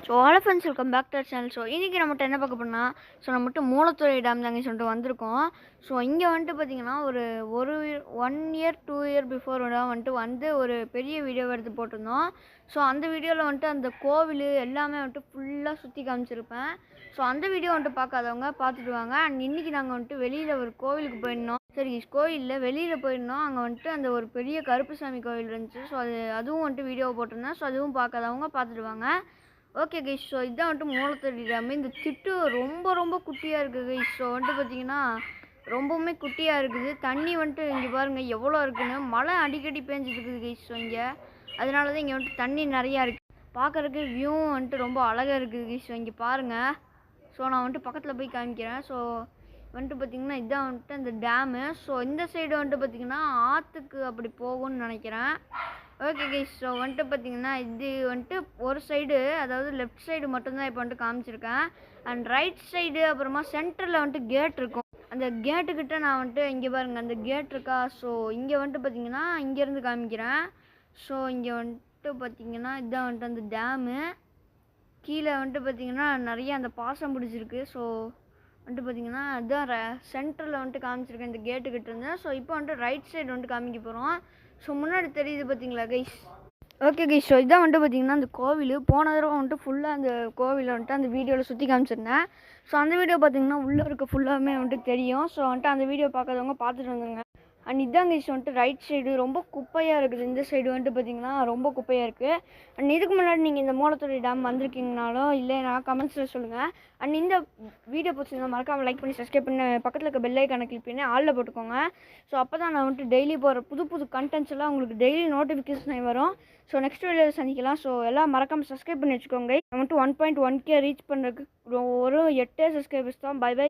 So hello friends, welcome back to our channel. So இன்றைக்கி நம்மகிட்ட என்ன பார்க்க போனால், ஸோ நம்மகிட்ட மூலத்துறை டேம் தாங்க சொல்லிட்டு வந்திருக்கோம். ஸோ இங்கே வந்துட்டு பார்த்திங்கன்னா ஒரு 1 இயர் 2 இயர் பிஃபோர் வந்துட்டு ஒரு பெரிய வீடியோ எடுத்து போட்டிருந்தோம். ஸோ அந்த வீடியோவில் வந்துட்டு அந்த கோவில் எல்லாமே வந்துட்டு ஃபுல்லாக சுற்றி காமிச்சிருப்பேன். ஸோ அந்த வீடியோ வந்துட்டு பார்க்காதவங்க பார்த்துட்டு வாங்க. அண்ட் இன்றைக்கி நாங்கள் வந்துட்டு வெளியில் ஒரு கோவிலுக்கு போயிருந்தோம். சரி, கோயிலில் வெளியில் போயிருந்தோம். அங்கே வந்துட்டு அந்த ஒரு பெரிய கருப்புசாமி கோவில் இருந்துச்சு. ஸோ அதுவும் வந்துட்டு வீடியோவை போட்டிருந்தேன். ஸோ அதுவும் பார்க்காதவங்க பார்த்துட்டு வாங்க. ஓகே கைஸ், ஸோ இதான் வந்துட்டு மூலத்தடி டேம். இந்த திட்டு ரொம்ப ரொம்ப குட்டியாக இருக்குது கைஸ். ஸோ வந்துட்டு பார்த்தீங்கன்னா ரொம்பவுமே குட்டியாக இருக்குது. தண்ணி வந்துட்டு இங்கே பாருங்கள் எவ்வளோ இருக்குன்னு. மழை அடிக்கடி பேஞ்சிட்டு இருக்குது கைஸ். ஸோ இங்கே அதனால தான் இங்கே வந்துட்டு தண்ணி நிறையா இருக்குது. பார்க்குறதுக்கு வியூ வந்துட்டு ரொம்ப அழகாக இருக்குது கைஸ். ஸோ இங்கே பாருங்கள். ஸோ நான் வந்துட்டு பக்கத்தில் போய் காமிக்கிறேன். ஸோ வந்துட்டு பார்த்திங்கன்னா இதுதான் வந்துட்டு அந்த டேமு. ஸோ இந்த சைடு வந்துட்டு பார்த்திங்கன்னா ஆற்றுக்கு அப்படி போகும்னு நினைக்கிறேன். ஓகே கைஸ், ஸோ வந்துட்டு பார்த்திங்கன்னா இது வந்துட்டு ஒரு சைடு, அதாவது லெஃப்ட் சைடு மட்டும்தான் இப்போ வந்துட்டு காமிச்சிருக்கேன். அண்ட் ரைட் சைடு அப்புறமா சென்டரில் வந்துட்டு கேட் இருக்கும். அந்த கேட்டுக்கிட்ட நான் வந்துட்டு இங்கே பாருங்கள் அந்த கேட் இருக்கா. ஸோ இங்கே வந்துட்டு பார்த்திங்கன்னா இங்கேருந்து காமிக்கிறேன். ஸோ இங்கே வந்துட்டு பார்த்திங்கன்னா இதுதான் வந்துட்டு அந்த டேமு. கீழே வந்துட்டு பார்த்திங்கன்னா நிறைய அந்த பாசம் பிடிச்சிருக்கு. ஸோ வந்துட்டு பார்த்திங்கன்னா அதுதான் சென்டரில் வந்துட்டு காமிச்சிருக்கேன் இந்த கேட்டுக்கிட்ட இருந்தேன். ஸோ இப்போ வந்துட்டு ரைட் சைடு வந்துட்டு காமிக்க போகிறோம். ஸோ முன்னாடி தெரியுது பார்த்தீங்களா கைஸ். ஓகே கைஸ், ஸோ இதான் வந்துட்டு பார்த்திங்கன்னா அந்த கோவில். போன தடவை வந்துட்டு ஃபுல்லாக அந்த கோவிலை வந்துட்டு அந்த வீடியோவில் சுற்றி காமிச்சிருந்தேன். ஸோ அந்த வீடியோ பார்த்திங்கன்னா உள்ளே இருக்க ஃபுல்லாமே வந்துட்டு தெரியும். ஸோ வந்துட்டு அந்த வீடியோ பார்க்காதவங்க பார்த்துட்டு வந்துருங்க. அண்ட் இதான் கைஸ் வந்துட்டு ரைட் சைடு ரொம்ப குப்பையாக இருக்குது. இந்த சைடு வந்துட்டு பார்த்திங்கன்னா ரொம்ப குப்பையாக இருக்குது. அண்ட் இதுக்கு முன்னாடி நீங்கள் இந்த மூலத்துறை டேம் வந்திருக்கீங்கனாலும் இல்லைனா கமெண்ட்ஸில் சொல்லுங்கள். அண்ட் இந்த வீடியோ பிடிச்சிருந்தா மறக்காமல் லைக் பண்ணி சப்ஸ்கிரைப் பண்ணி பக்கத்தில் இருக்க பெல் ஐக்கானை கிளிக் பண்ணி ஆளில் போட்டுக்கோங்க. ஸோ அப்போ தான் நான் வந்துட்டு டெய்லி போகிற புது கண்டென்ட்ஸ் எல்லாம் உங்களுக்கு டெய்லி நோட்டிஃபிகேஷன் வரும். ஸோ நெக்ஸ்ட் வீடியோவில் சந்திக்கலாம். ஸோ எல்லாம் மறக்காமல் சப்ஸ்கிரைப் பண்ணி வச்சுக்கோங்க. நம்ம வந்துட்டு 1.1K ரீச் பண்ணுறதுக்கு ஒரு 8 சப்ஸ்கிரைபர்ஸ் தான். Bye by.